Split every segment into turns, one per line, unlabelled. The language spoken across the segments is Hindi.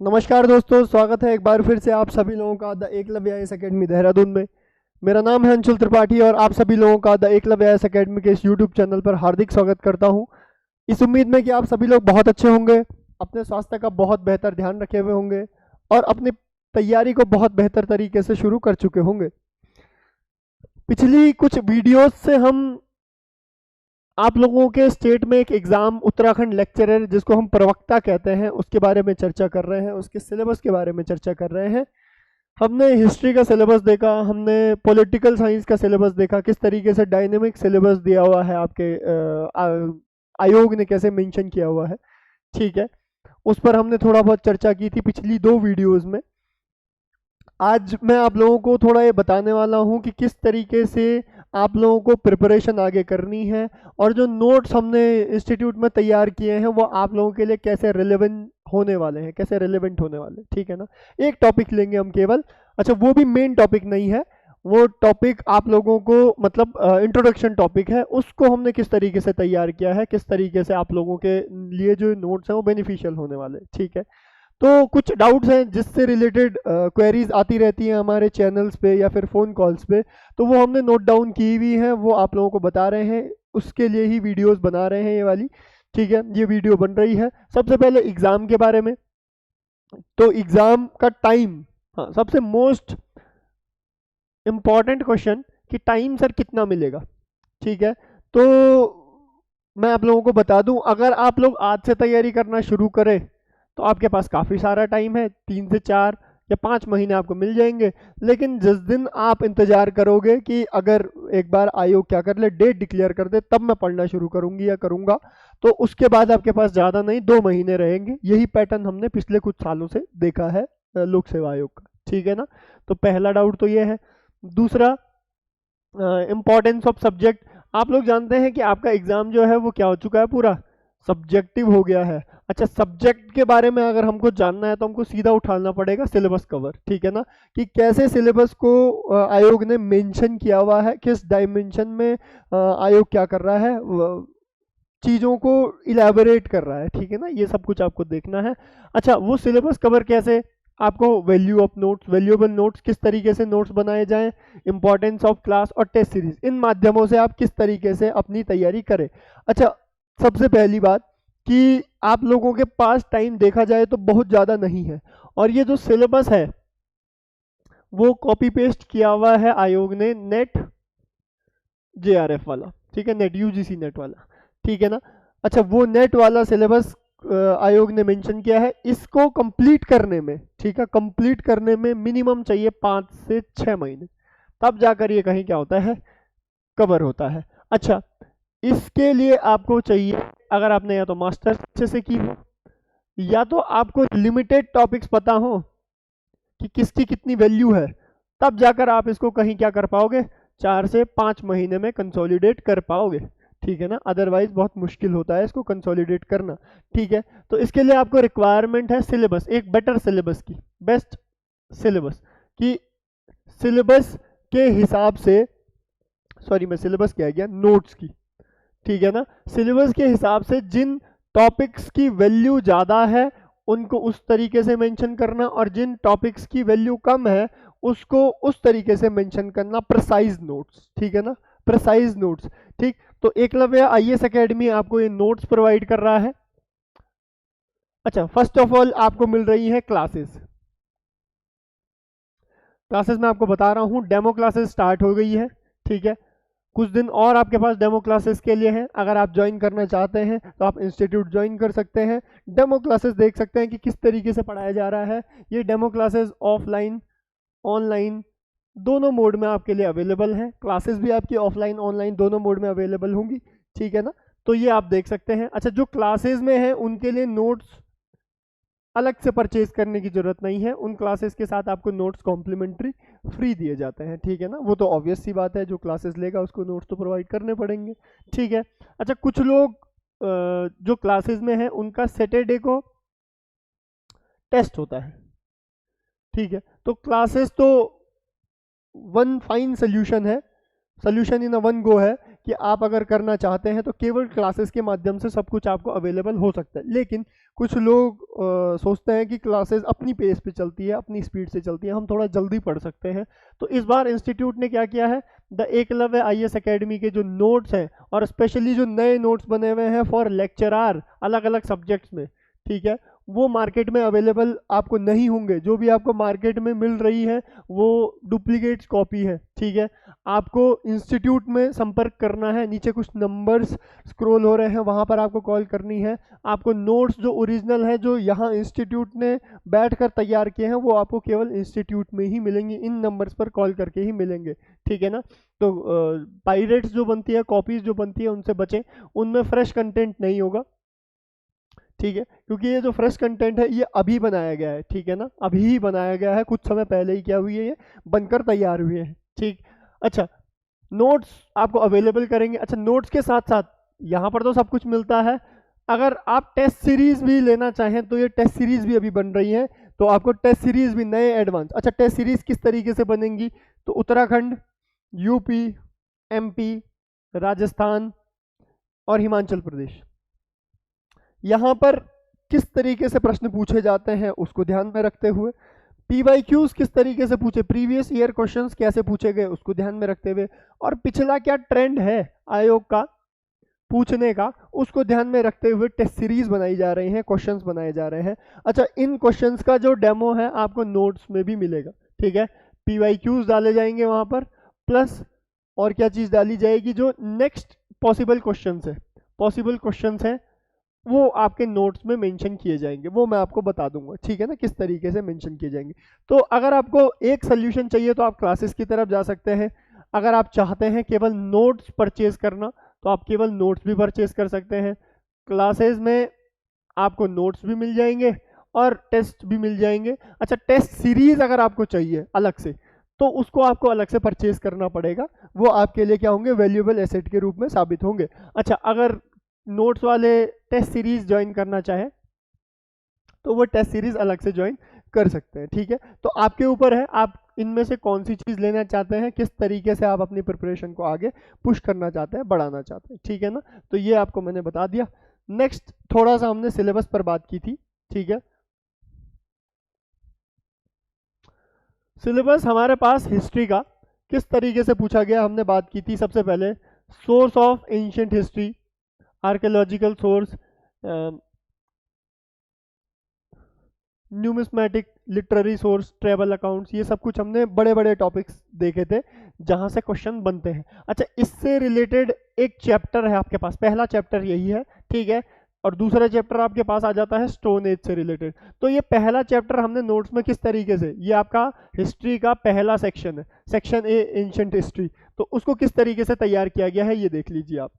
नमस्कार दोस्तों, स्वागत है एक बार फिर से आप सभी लोगों का the Eklavya IAS academy Dehradun में। मेरा नाम है अंशुल त्रिपाठी और आप सभी लोगों का द एकलव्य आईएएस एकेडमी के इस यूट्यूब चैनल पर हार्दिक स्वागत करता हूं। इस उम्मीद में कि आप सभी लोग बहुत अच्छे होंगे, अपने स्वास्थ्य का बहुत बेहतर ध्यान रखे हुए होंगे और अपनी तैयारी को बहुत बेहतर तरीके से शुरू कर चुके होंगे। पिछली कुछ वीडियोस से हम आप लोगों के स्टेट में एक एग्ज़ाम उत्तराखंड लेक्चरर जिसको हम प्रवक्ता कहते हैं उसके बारे में चर्चा कर रहे हैं, उसके सिलेबस के बारे में चर्चा कर रहे हैं। हमने हिस्ट्री का सिलेबस देखा, हमने पॉलिटिकल साइंस का सिलेबस देखा, किस तरीके से डायनेमिक सिलेबस दिया हुआ है आपके आयोग ने कैसे मेंशन किया हुआ है, ठीक है। उस पर हमने थोड़ा बहुत चर्चा की थी पिछली 2 वीडियोज़ में। आज मैं आप लोगों को थोड़ा ये बताने वाला हूँ कि किस तरीके से आप लोगों को प्रिपरेशन आगे करनी है और जो नोट्स हमने इंस्टीट्यूट में तैयार किए हैं वो आप लोगों के लिए कैसे रिलेवेंट होने वाले हैं, कैसे रिलेवेंट होने वाले हैं, ठीक है ना। एक टॉपिक लेंगे हम केवल, अच्छा वो भी मेन टॉपिक नहीं है, वो टॉपिक आप लोगों को मतलब इंट्रोडक्शन टॉपिक है, उसको हमने किस तरीके से तैयार किया है, किस तरीके से आप लोगों के लिए जो नोट्स हैं वो बेनिफिशियल होने वाले, ठीक है। तो कुछ डाउट्स हैं जिससे रिलेटेड क्वेरीज आती रहती हैं हमारे चैनल्स पे या फिर फ़ोन कॉल्स पे, तो वो हमने नोट डाउन की हुई हैं, वो आप लोगों को बता रहे हैं, उसके लिए ही वीडियोस बना रहे हैं ये वाली, ठीक है। ये वीडियो बन रही है सबसे पहले एग्ज़ाम के बारे में। तो एग्ज़ाम का टाइम, हाँ सबसे मोस्ट इम्पॉर्टेंट क्वेश्चन कि टाइम सर कितना मिलेगा, ठीक है। तो मैं आप लोगों को बता दूं, अगर आप लोग आज से तैयारी करना शुरू करें तो आपके पास काफ़ी सारा टाइम है, 3 से 4 या 5 महीने आपको मिल जाएंगे। लेकिन जिस दिन आप इंतज़ार करोगे कि अगर एक बार आयोग क्या कर ले, डेट डिक्लेयर कर दे, तब मैं पढ़ना शुरू करूंगी या करूंगा, तो उसके बाद आपके पास ज़्यादा नहीं 2 महीने रहेंगे। यही पैटर्न हमने पिछले कुछ सालों से देखा है लोक सेवा आयोग का, ठीक है ना। तो पहला डाउट तो ये है। दूसरा, इम्पोर्टेंस ऑफ सब्जेक्ट। आप लोग जानते हैं कि आपका एग्ज़ाम जो है वो क्या हो चुका है, पूरा सब्जेक्टिव हो गया है। अच्छा, सब्जेक्ट के बारे में अगर हमको जानना है तो हमको सीधा उठाना पड़ेगा सिलेबस कवर, ठीक है ना, कि कैसे सिलेबस को आयोग ने मेंशन किया हुआ है, किस डायमेंशन में आयोग क्या कर रहा है, चीज़ों को इलेबोरेट कर रहा है, ठीक है ना। ये सब कुछ आपको देखना है। अच्छा, वो सिलेबस कवर कैसे, आपको value of notes, valuable notes, किस तरीके से नोट्स बनाए जाएं, इंपॉर्टेंस ऑफ क्लास और टेस्ट सीरीज, इन माध्यमों से आप किस तरीके से अपनी तैयारी करें। अच्छा, सबसे पहली बात कि आप लोगों के पास टाइम देखा जाए तो बहुत ज़्यादा नहीं है, और ये जो सिलेबस है वो कॉपी पेस्ट किया हुआ है आयोग ने नेट जेआरएफ वाला, ठीक है, नेट यूजीसी नेट वाला, ठीक है ना। अच्छा, वो नेट वाला सिलेबस आयोग ने मेंशन किया है, इसको कंप्लीट करने में, ठीक है, कंप्लीट करने में मिनिमम चाहिए 5 से 6 महीने, तब जाकर ये कहीं क्या होता है, कवर होता है। अच्छा, इसके लिए आपको चाहिए, अगर आपने या तो मास्टर्स अच्छे से की हो या तो आपको लिमिटेड टॉपिक्स पता हो कि किसकी कितनी वैल्यू है, तब जाकर आप इसको कहीं क्या कर पाओगे, 4 से 5 महीने में कंसोलिडेट कर पाओगे, ठीक है ना। अदरवाइज बहुत मुश्किल होता है इसको कंसोलिडेट करना, ठीक है। तो इसके लिए आपको रिक्वायरमेंट है सिलेबस, एक बेटर सिलेबस की, बेस्ट सिलेबस की, सिलेबस के हिसाब से, सॉरी मैं सिलेबस क्या गया, नोट्स की, ठीक है ना। सिलेबस के हिसाब से जिन टॉपिक्स की वैल्यू ज़्यादा है उनको उस तरीके से मेंशन करना, और जिन टॉपिक्स की वैल्यू कम है उसको उस तरीके से मेंशन करना, प्रिसाइज नोट्स, ठीक है ना, प्रिसाइज नोट्स, ठीक। तो एकलव्य आईएएस एकेडमी आपको ये नोट्स प्रोवाइड कर रहा है। अच्छा, फर्स्ट ऑफ ऑल आपको मिल रही है क्लासेस। क्लासेस मैं आपको बता रहा हूँ, डेमो क्लासेस स्टार्ट हो गई है, ठीक है। कुछ दिन और आपके पास डेमो क्लासेस के लिए हैं, अगर आप ज्वाइन करना चाहते हैं तो आप इंस्टीट्यूट ज्वाइन कर सकते हैं, डेमो क्लासेस देख सकते हैं कि किस तरीके से पढ़ाया जा रहा है। ये डेमो क्लासेस ऑफलाइन ऑनलाइन दोनों मोड में आपके लिए अवेलेबल हैं, क्लासेस भी आपकी ऑफलाइन ऑनलाइन दोनों मोड में अवेलेबल होंगी, ठीक है ना। तो ये आप देख सकते हैं। अच्छा, जो क्लासेस में हैं उनके लिए नोट्स अलग से परचेज करने की जरूरत नहीं है, उन क्लासेस के साथ आपको नोट्स कॉम्प्लीमेंट्री फ्री दिए जाते हैं, ठीक है ना। वो तो ऑब्वियस सी बात है, जो क्लासेस लेगा उसको नोट्स तो प्रोवाइड करने पड़ेंगे, ठीक है। अच्छा, कुछ लोग जो क्लासेस में हैं उनका सैटरडे को टेस्ट होता है, ठीक है। तो क्लासेस तो वन फाइन सोल्यूशन है, solution in a one go है कि आप अगर करना चाहते हैं तो केवल क्लासेस के माध्यम से सब कुछ आपको अवेलेबल हो सकता है। लेकिन कुछ लोग सोचते हैं कि क्लासेस अपनी पेस पे चलती है, अपनी स्पीड से चलती है, हम थोड़ा जल्दी पढ़ सकते हैं। तो इस बार इंस्टीट्यूट ने क्या किया है, द एकलव्य IAS एकेडमी के जो नोट्स हैं और स्पेशली जो नए नोट्स बने हुए हैं फॉर लेक्चरार अलग अलग सब्जेक्ट्स में, ठीक है, वो मार्केट में अवेलेबल आपको नहीं होंगे। जो भी आपको मार्केट में मिल रही है वो डुप्लीकेट्स कॉपी है, ठीक है। आपको इंस्टीट्यूट में संपर्क करना है, नीचे कुछ नंबर्स स्क्रॉल हो रहे हैं, वहाँ पर आपको कॉल करनी है। आपको नोट्स जो ओरिजिनल है, जो यहाँ इंस्टीट्यूट ने बैठकर तैयार किए हैं, वो आपको केवल इंस्टीट्यूट में ही मिलेंगे, इन नंबर्स पर कॉल करके ही मिलेंगे, ठीक है ना। तो पायरेट्स जो बनती है, कॉपीज जो बनती है, उनसे बचें, उनमें फ्रेश कंटेंट नहीं होगा, ठीक है, क्योंकि ये जो फ्रेश कंटेंट है ये अभी बनाया गया है, ठीक है ना, अभी ही बनाया गया है, कुछ समय पहले ही क्या हुई है, ये बनकर तैयार हुए हैं, ठीक। अच्छा, नोट्स आपको अवेलेबल करेंगे। अच्छा, नोट्स के साथ साथ यहाँ पर तो सब कुछ मिलता है, अगर आप टेस्ट सीरीज भी लेना चाहें तो ये टेस्ट सीरीज भी अभी बन रही है, तो आपको टेस्ट सीरीज भी नए एडवांस। अच्छा, टेस्ट सीरीज किस तरीके से बनेंगी, तो उत्तराखंड, यूपी, MP, राजस्थान और हिमाचल प्रदेश, यहाँ पर किस तरीके से प्रश्न पूछे जाते हैं उसको ध्यान में रखते हुए, PYQs किस तरीके से पूछे, प्रीवियस ईयर क्वेश्चंस कैसे पूछे गए उसको ध्यान में रखते हुए, और पिछला क्या ट्रेंड है आयोग का पूछने का उसको ध्यान में रखते हुए टेस्ट सीरीज बनाई जा रही है, क्वेश्चंस बनाए जा रहे हैं। अच्छा, इन क्वेश्चंस का जो डेमो है आपको नोट्स में भी मिलेगा, ठीक है। PYQs डाले जाएंगे वहाँ पर, प्लस और क्या चीज़ डाली जाएगी, जो नेक्स्ट पॉसिबल क्वेश्चंस है, पॉसिबल क्वेश्चंस हैं वो आपके नोट्स में मेंशन किए जाएंगे, वो मैं आपको बता दूंगा, ठीक है ना, किस तरीके से मेंशन किए जाएंगे। तो अगर आपको एक सोल्यूशन चाहिए तो आप क्लासेस की तरफ जा सकते हैं। अगर आप चाहते हैं केवल नोट्स परचेज करना तो आप केवल नोट्स भी परचेज कर सकते हैं। क्लासेस में आपको नोट्स भी मिल जाएंगे और टेस्ट भी मिल जाएंगे। अच्छा, टेस्ट सीरीज अगर आपको चाहिए अलग से तो उसको आपको अलग से परचेज करना पड़ेगा, वो आपके लिए क्या होंगे, वैल्यूएबल एसेट के रूप में साबित होंगे। अच्छा, अगर नोट्स वाले टेस्ट सीरीज ज्वाइन करना चाहे तो वो टेस्ट सीरीज अलग से ज्वाइन कर सकते हैं, ठीक है। तो आपके ऊपर है, आप इनमें से कौन सी चीज़ लेना चाहते हैं, किस तरीके से आप अपनी प्रिपरेशन को आगे पुश करना चाहते हैं, बढ़ाना चाहते हैं, ठीक है ना। तो ये आपको मैंने बता दिया। नेक्स्ट थोड़ा सा हमने सिलेबस पर बात की थी, ठीक है। सिलेबस हमारे पास हिस्ट्री का किस तरीके से पूछा गया हमने बात की थी। सबसे पहले source of ancient history, archaeological source, numismatic, literary source, travel accounts, ये सब कुछ हमने बड़े बड़े टॉपिक्स देखे थे जहां से क्वेश्चन बनते हैं। अच्छा, इससे रिलेटेड एक चैप्टर है आपके पास, पहला चैप्टर यही है, ठीक है, और दूसरा चैप्टर आपके पास आ जाता है स्टोन एज से रिलेटेड। तो ये पहला चैप्टर हमने नोट्स में किस तरीके से, ये आपका हिस्ट्री का पहला सेक्शन है, सेक्शन ए एंशिएंट हिस्ट्री, तो उसको किस तरीके से तैयार किया गया है ये देख लीजिए आप।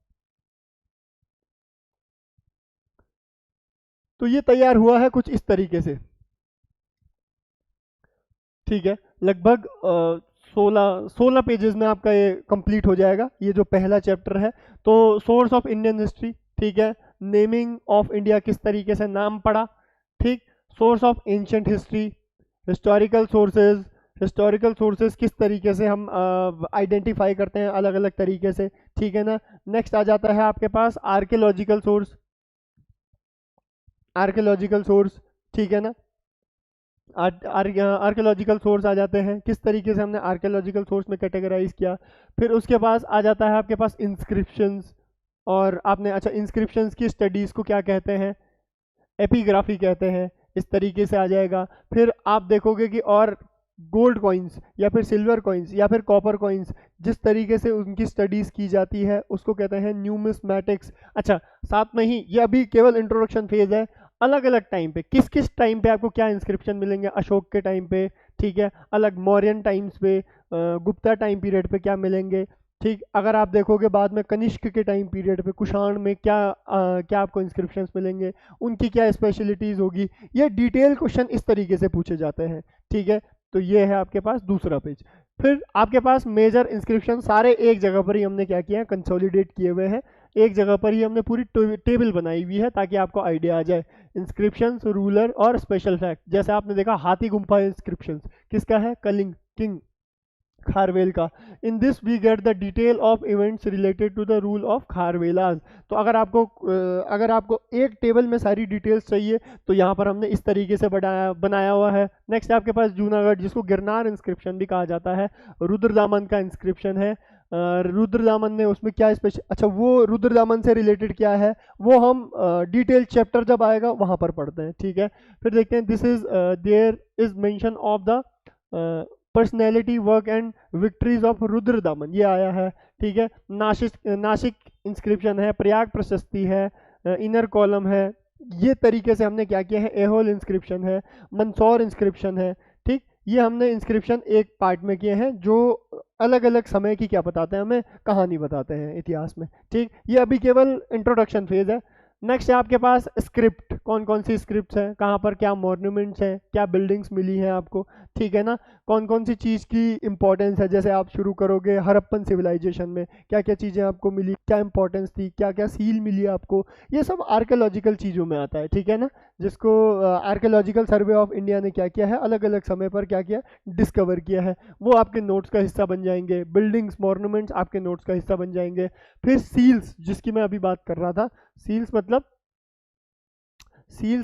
तो ये तैयार हुआ है कुछ इस तरीके से, ठीक है, लगभग 16 पेजेस में आपका ये कंप्लीट हो जाएगा, ये जो पहला चैप्टर है। तो सोर्स ऑफ इंडियन हिस्ट्री, ठीक है, नेमिंग ऑफ इंडिया किस तरीके से नाम पड़ा, ठीक, source of ancient history, historical sources, historical sources किस तरीके से हम आइडेंटिफाई करते हैं अलग अलग तरीके से, ठीक है ना। नेक्स्ट आ जाता है आपके पास आर्कियोलॉजिकल सोर्स, आर्कियोलॉजिकल सोर्स, ठीक है ना। आर्कियोलॉजिकल सोर्स आ जाते हैं, किस तरीके से हमने आर्कियोलॉजिकल सोर्स में कैटेगराइज किया। फिर उसके पास आ जाता है आपके पास इंस्क्रिप्शंस, और आपने, अच्छा, इंस्क्रिप्शंस की स्टडीज़ को क्या कहते हैं, एपिग्राफी कहते हैं, इस तरीके से आ जाएगा। फिर आप देखोगे कि और गोल्ड कॉइन्स या फिर सिल्वर कॉइन्स या फिर कॉपर कॉइन्स, जिस तरीके से उनकी स्टडीज़ की जाती है उसको कहते हैं न्यूमिस्मैटिक्स। अच्छा, साथ में ही ये अभी केवल इंट्रोडक्शन फेज है, अलग अलग टाइम पे किस किस टाइम पे आपको क्या इंस्क्रिप्शन मिलेंगे, अशोक के टाइम पे, ठीक है, अलग मौर्यन टाइम्स पे, गुप्ता टाइम पीरियड पे क्या मिलेंगे, ठीक। अगर आप देखोगे बाद में कनिष्क के टाइम पीरियड पे, कुषाण में क्या आपको इंस्क्रिप्शंस मिलेंगे, उनकी क्या स्पेशलिटीज़ होगी, ये डिटेल क्वेश्चन इस तरीके से पूछे जाते हैं, ठीक है। तो ये है आपके पास दूसरा पेज। फिर आपके पास मेजर इंस्क्रिप्शन सारे एक जगह पर ही हमने क्या किया है, कंसोलिडेट किए हुए हैं, एक जगह पर ही हमने पूरी टेबल बनाई हुई है ताकि आपको आइडिया आ जाए। इंस्क्रिप्शंस, रूलर और स्पेशल फैक्ट, जैसे आपने देखा हाथी गुम्फा इंस्क्रिप्शंस किसका है, कलिंग किंग खारवेल का। In this we get the detail of events related to the rule of Kharavela's. तो अगर आपको एक टेबल में सारी डिटेल्स चाहिए तो यहाँ पर हमने इस तरीके से बनाया हुआ है। नेक्स्ट आपके पास जूनागढ़, जिसको गिरनार इंस्क्रिप्शन भी कहा जाता है, रुद्रदामन का इंस्क्रिप्शन है। रुद्रदामन ने उसमें क्या स्पेशल, अच्छा वो रुद्रदामन से रिलेटेड क्या है वो हम डिटेल चैप्टर जब आएगा वहाँ पर पढ़ते हैं, ठीक है। फिर देखते हैं, this is there is mention of the personality work and victories of Rudradaman, ये आया है, ठीक है। नासिक इंस्क्रिप्शन है, प्रयाग प्रशस्ति है, इनर कॉलम है। ये तरीके से हमने क्या किया है, एहोल इंस्क्रिप्शन है, मंदसौर इंस्क्रिप्शन है, ठीक। ये हमने इंस्क्रिप्शन एक पार्ट में किए हैं जो अलग अलग समय की क्या बताते हैं, हमें कहानी बताते हैं इतिहास में, ठीक। ये अभी केवल इंट्रोडक्शन फेज है। नेक्स्ट है आपके पास स्क्रिप्ट, कौन कौन सी स्क्रिप्ट्स हैं, कहाँ पर क्या मॉन्यूमेंट्स हैं, क्या बिल्डिंग्स मिली हैं आपको, ठीक है ना। कौन कौन सी चीज़ की इंपॉर्टेंस है, जैसे आप शुरू करोगे हड़प्पन सिविलाइजेशन में क्या क्या चीज़ें आपको मिली, क्या इंपॉर्टेंस थी, क्या क्या सील मिली आपको, ये सब आर्कियोलॉजिकल चीज़ों में आता है, ठीक है ना। जिसको आर्कियोलॉजिकल सर्वे ऑफ इंडिया ने क्या किया है, अलग अलग समय पर क्या किया, डिस्कवर किया है, वो आपके नोट्स का हिस्सा बन जाएंगे। बिल्डिंग्स मॉन्यूमेंट्स आपके नोट्स का हिस्सा बन जाएंगे। फिर सील्स, जिसकी मैं अभी बात कर रहा था, सील्स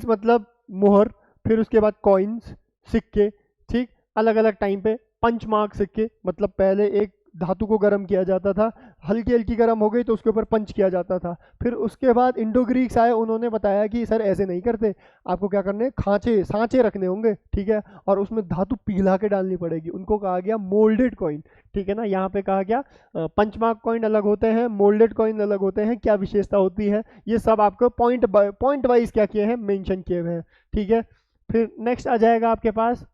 मतलब मोहर। फिर उसके बाद कॉइन्स, सिक्के, ठीक, अलग अलग टाइम पे। पंच मार्क सिक्के मतलब पहले एक धातु को गर्म किया जाता था, हल्की हल्की गर्म हो गई तो उसके ऊपर पंच किया जाता था। फिर उसके बाद इंडो ग्रीक्स आए, उन्होंने बताया कि सर ऐसे नहीं करते, आपको क्या करने, खांचे सांचे रखने होंगे, ठीक है, और उसमें धातु पिघला के डालनी पड़ेगी, उनको कहा गया मोल्डेड कॉइन, ठीक है ना। यहाँ पे कहा गया पंचमार्क कॉइन अलग होते हैं, मोल्डेड कॉइन अलग होते हैं, क्या विशेषता होती है, ये सब आपको पॉइंट वाइज क्या किए हैं, मेंशन किए हुए हैं, ठीक है। फिर नेक्स्ट आ जाएगा आपके पास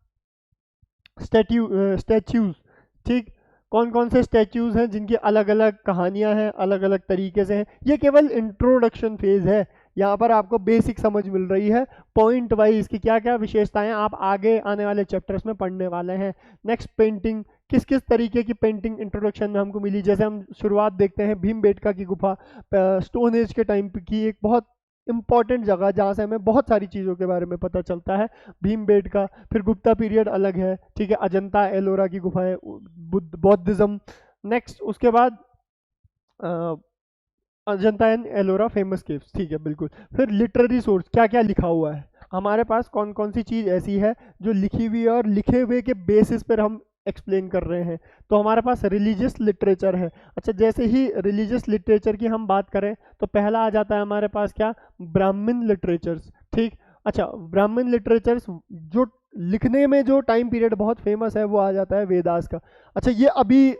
स्टैच्यूज, ठीक। कौन कौन से स्टैच्यूज हैं जिनकी अलग अलग कहानियां हैं, अलग अलग तरीके से हैं। ये केवल इंट्रोडक्शन फेज है, यहाँ पर आपको बेसिक समझ मिल रही है, पॉइंट वाइज की क्या क्या विशेषताएं आप आगे आने वाले चैप्टर्स में पढ़ने वाले हैं। नेक्स्ट पेंटिंग, किस किस तरीके की पेंटिंग इंट्रोडक्शन में हमको मिली, जैसे हम शुरुआत देखते हैं भीमबेटका की गुफा, स्टोन एज के टाइम की एक बहुत इंपॉर्टेंट जगह जहाँ से हमें बहुत सारी चीज़ों के बारे में पता चलता है, भीमबेटका। फिर गुप्ता पीरियड अलग है, ठीक है, अजंता एलोरा की गुफाएं, बौद्धिज्म। नेक्स्ट उसके बाद Ajanta and Ellora famous caves, ठीक है, बिल्कुल। फिर लिटरेरी सोर्स, क्या क्या लिखा हुआ है हमारे पास, कौन कौन सी चीज़ ऐसी है जो लिखी हुई है और लिखे हुए के बेसिस पर हम एक्सप्लेन कर रहे हैं। तो हमारे पास रिलीजियस लिटरेचर है। अच्छा, जैसे ही रिलीजियस लिटरेचर की हम बात करें तो पहला आ जाता है हमारे पास क्या, ब्राह्मण लिटरेचर्स, ठीक। अच्छा, ब्राह्मण लिटरेचर्स जो लिखने में जो टाइम पीरियड बहुत फेमस है वो आ जाता है वेदास का। अच्छा, ये अभी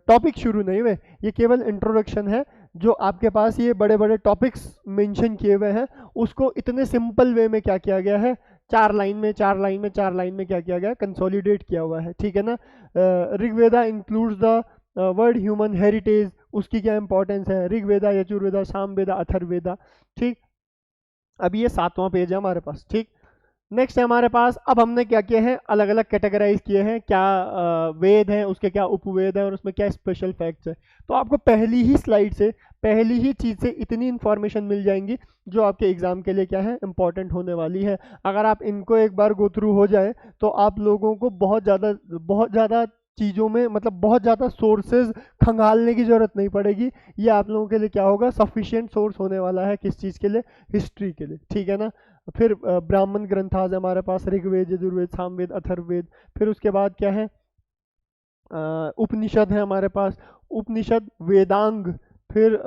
टॉपिक शुरू नहीं हुए, ये केवल इंट्रोडक्शन है। जो आपके पास ये बड़े बड़े टॉपिक्स मेंशन किए हुए हैं उसको इतने सिंपल वे में क्या किया गया है, चार लाइन में क्या किया गया, कंसोलिडेट किया हुआ है, ठीक है ना। Rigveda includes the word human heritage, उसकी क्या इंपॉर्टेंस है, ऋग्वेदा, यजुर्वेदा, सामवेदा, अथर्ववेदा, ठीक। अभी ये 7वां पेज है हमारे पास, ठीक। नेक्स्ट है हमारे पास, अब हमने क्या किए हैं, अलग अलग कैटेगराइज किए हैं, क्या वेद हैं, उसके क्या उपवेद हैं और उसमें क्या स्पेशल फैक्ट्स हैं। तो आपको पहली ही स्लाइड से, पहली ही चीज़ से इतनी इन्फॉर्मेशन मिल जाएंगी जो आपके एग्जाम के लिए क्या है, इंपॉर्टेंट होने वाली है। अगर आप इनको एक बार गो थ्रू हो जाए तो आप लोगों को बहुत ज़्यादा चीज़ों में, मतलब बहुत ज़्यादा सोर्सेज खंगालने की ज़रूरत नहीं पड़ेगी। ये आप लोगों के लिए क्या होगा, सफिशिएंट सोर्स होने वाला है, किस चीज़ के लिए, हिस्ट्री के लिए, ठीक है ना। फिर ब्राह्मण ग्रंथाज हमारे पास, ऋग्वेद, यजुर्वेद, सामवेद, अथर्ववेद। फिर उसके बाद क्या है, उपनिषद है हमारे पास, उपनिषद, वेदांग। फिर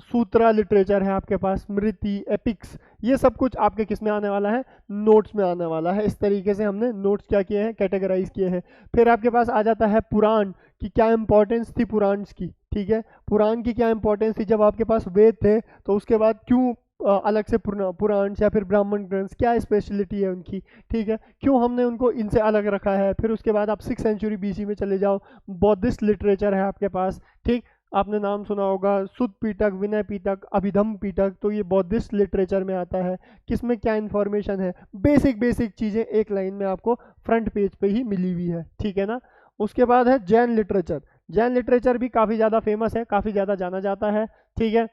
सूत्रा लिटरेचर है आपके पास, स्मृति, एपिक्स, ये सब कुछ आपके किस में आने वाला है, नोट्स में आने वाला है। इस तरीके से हमने नोट्स क्या किए हैं, कैटेगराइज किए हैं। फिर आपके पास आ जाता है पुराण की क्या इंपॉर्टेंस थी, पुराण की, ठीक है, पुराण की क्या इंपॉर्टेंस थी। जब आपके पास वेद थे तो उसके बाद क्यों अलग से पुराण या फिर ब्राह्मण ग्रंथ, क्या स्पेशलिटी है उनकी, ठीक है, क्यों हमने उनको इनसे अलग रखा है। फिर उसके बाद आप 6th सेंचुरी BC में चले जाओ, बौद्धिस्ट लिटरेचर है आपके पास, ठीक। आपने नाम सुना होगा सुद पीटक, विनय पीटक, अभिधम पीटक, तो ये बौद्धिस्ट लिटरेचर में आता है। किसमें क्या इन्फॉर्मेशन है, बेसिक चीज़ें एक लाइन में आपको फ्रंट पेज पे ही मिली हुई है, ठीक है ना। उसके बाद है जैन लिटरेचर। जैन लिटरेचर भी काफ़ी ज़्यादा फेमस है, काफ़ी ज़्यादा जाना जाता है, ठीक है।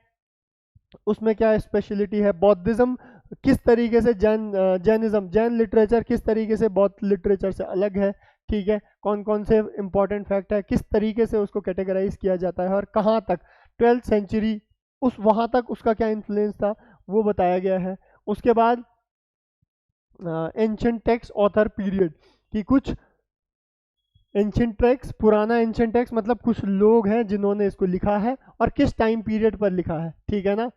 उसमें क्या स्पेशलिटी है, बौद्धिज्म किस तरीके से जैनिज्म, जैन लिटरेचर किस तरीके से बौद्ध लिटरेचर से अलग है, ठीक है, कौन कौन से इंपॉर्टेंट फैक्ट है, किस तरीके से उसको कैटेगराइज किया जाता है और कहाँ तक 12th सेंचुरी उस वहाँ तक उसका क्या इन्फ्लुएंस था वो बताया गया है। उसके बाद एंशिएंट टेक्स्ट ऑथर पीरियड कि कुछ एंशिएंट टेक्स्ट, पुराना एंशिएंट टेक्स्ट मतलब कुछ लोग हैं जिन्होंने इसको लिखा है और किस टाइम पीरियड पर लिखा है, ठीक है ना।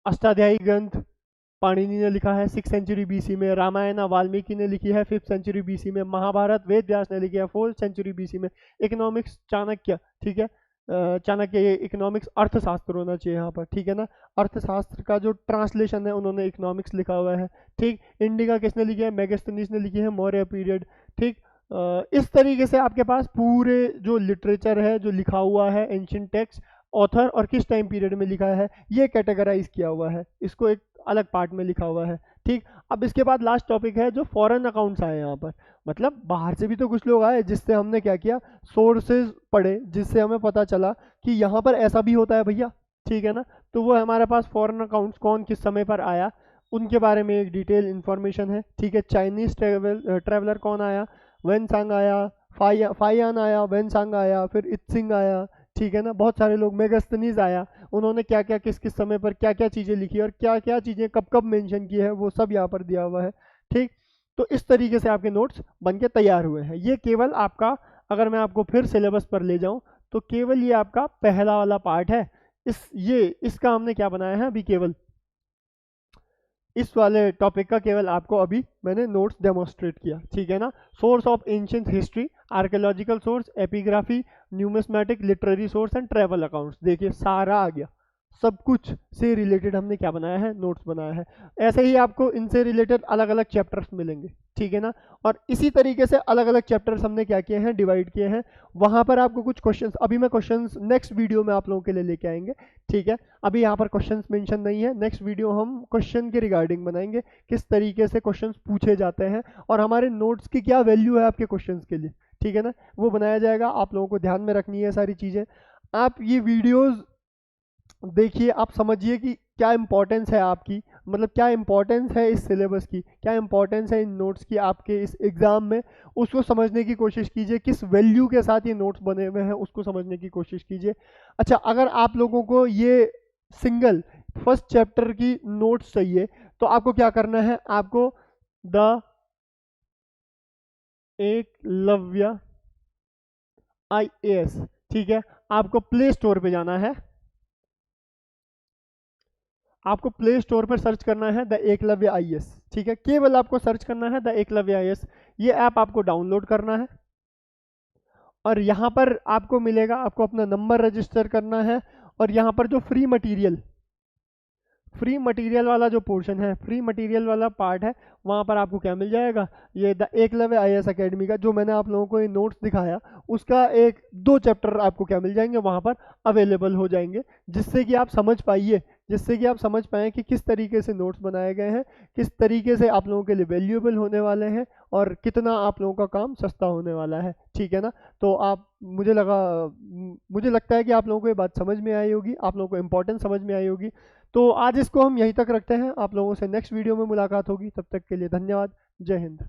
अष्टाध्यायी ग्रंथ पाणिनि ने लिखा है 6th सेंचुरी बीसी में, रामायण वाल्मीकि ने लिखी है 5th सेंचुरी बीसी में, महाभारत वेद व्यास ने लिखी है 4th सेंचुरी बीसी में, इकोनॉमिक्स चाणक्य, ठीक है, चाणक्य, ये इकोनॉमिक्स अर्थशास्त्र होना चाहिए यहाँ पर, ठीक है ना, अर्थशास्त्र का जो ट्रांसलेशन है उन्होंने इकोनॉमिक्स लिखा हुआ है, ठीक। इंडिका किसने लिखी है, मेगास्थनीज ने लिखी है, मौर्य पीरियड, ठीक। इस तरीके से आपके पास पूरे जो लिटरेचर है जो लिखा हुआ है एंशिएंट टेक्स्ट, ऑथर और किस टाइम पीरियड में लिखा है ये कैटेगराइज किया हुआ है, इसको एक अलग पार्ट में लिखा हुआ है, ठीक। अब इसके बाद लास्ट टॉपिक है जो फॉरेन अकाउंट्स आए यहाँ पर, मतलब बाहर से भी तो कुछ लोग आए जिससे हमने क्या किया, सोर्सेज पढ़े, जिससे हमें पता चला कि यहाँ पर ऐसा भी होता है भैया, ठीक है ना। तो वो हमारे पास फॉरेन अकाउंट्स कौन किस समय पर आया उनके बारे में एक डिटेल इन्फॉर्मेशन है, ठीक है। चाइनीज ट्रेवलर कौन आया, वेनसांग आया, फाइयान आया, वेनसांग आया, फिर इत्सिंग आया, ठीक है ना। बहुत सारे लोग, मेगास्थनीज आया, उन्होंने क्या क्या किस किस समय पर क्या क्या चीज़ें लिखी और क्या क्या चीज़ें कब कब मेंशन की है वो सब यहाँ पर दिया हुआ है, ठीक। तो इस तरीके से आपके नोट्स बन के तैयार हुए हैं। ये केवल आपका, अगर मैं आपको फिर सिलेबस पर ले जाऊँ तो केवल ये आपका पहला वाला पार्ट है। इसका हमने क्या बनाया है अभी, केवल इस वाले टॉपिक का केवल आपको अभी मैंने नोट्स डेमोस्ट्रेट किया, ठीक है ना। Source of ancient history, archaeological source, epigraphy, numismatic, literary source and travel accounts, देखिए सारा आ गया, सब कुछ से रिलेटेड हमने क्या बनाया है, नोट्स बनाया है। ऐसे ही आपको इनसे रिलेटेड अलग अलग चैप्टर्स मिलेंगे, ठीक है ना। और इसी तरीके से अलग अलग चैप्टर्स हमने क्या किए हैं, डिवाइड किए हैं। वहाँ पर आपको कुछ क्वेश्चंस, अभी मैं क्वेश्चंस नेक्स्ट वीडियो में आप लोगों के लिए लेके आएंगे, ठीक है। अभी यहाँ पर क्वेश्चंस मेंशन नहीं है, नेक्स्ट वीडियो हम क्वेश्चन के रिगार्डिंग बनाएंगे, किस तरीके से क्वेश्चंस पूछे जाते हैं और हमारे नोट्स की क्या वैल्यू है आपके क्वेश्चंस के लिए, ठीक है ना, वो बनाया जाएगा। आप लोगों को ध्यान में रखनी है सारी चीज़ें। आप ये वीडियोज़ देखिए, आप समझिए कि क्या इंपॉर्टेंस है आपकी, मतलब क्या इंपॉर्टेंस है इस सिलेबस की, क्या इंपॉर्टेंस है इन नोट्स की आपके इस एग्ज़ाम में, उसको समझने की कोशिश कीजिए। किस वैल्यू के साथ ये नोट्स बने हुए हैं उसको समझने की कोशिश कीजिए। अच्छा, अगर आप लोगों को ये सिंगल फर्स्ट चैप्टर की नोट्स चाहिए तो आपको क्या करना है, आपको द एकलव्य IAS, ठीक है, आपको प्ले स्टोर पे जाना है, आपको प्ले स्टोर पर सर्च करना है द एकलव्य IAS, ठीक है, केवल आपको सर्च करना है द एकलव्य IAS। ये ऐप आपको डाउनलोड करना है और यहाँ पर आपको मिलेगा, आपको अपना नंबर रजिस्टर करना है और यहाँ पर जो फ्री मटेरियल वाला जो पोर्शन है, फ्री मटेरियल वाला पार्ट है, वहाँ पर आपको क्या मिल जाएगा, ये द एकलव्य IAS अकेडमी का जो मैंने आप लोगों को ये नोट्स दिखाया उसका 1-2 चैप्टर आपको क्या मिल जाएंगे वहाँ पर अवेलेबल हो जाएंगे, जिससे कि आप समझ पाएँ कि किस तरीके से नोट्स बनाए गए हैं, किस तरीके से आप लोगों के लिए वैल्यूएबल होने वाले हैं और कितना आप लोगों का काम सस्ता होने वाला है, ठीक है ना। तो मुझे लगता है कि आप लोगों को ये बात समझ में आई होगी, आप लोगों को इम्पोर्टेंस समझ में आई होगी। तो आज इसको हम यहीं तक रखते हैं, आप लोगों से नेक्स्ट वीडियो में मुलाकात होगी, तब तक के लिए धन्यवाद, जय हिंद।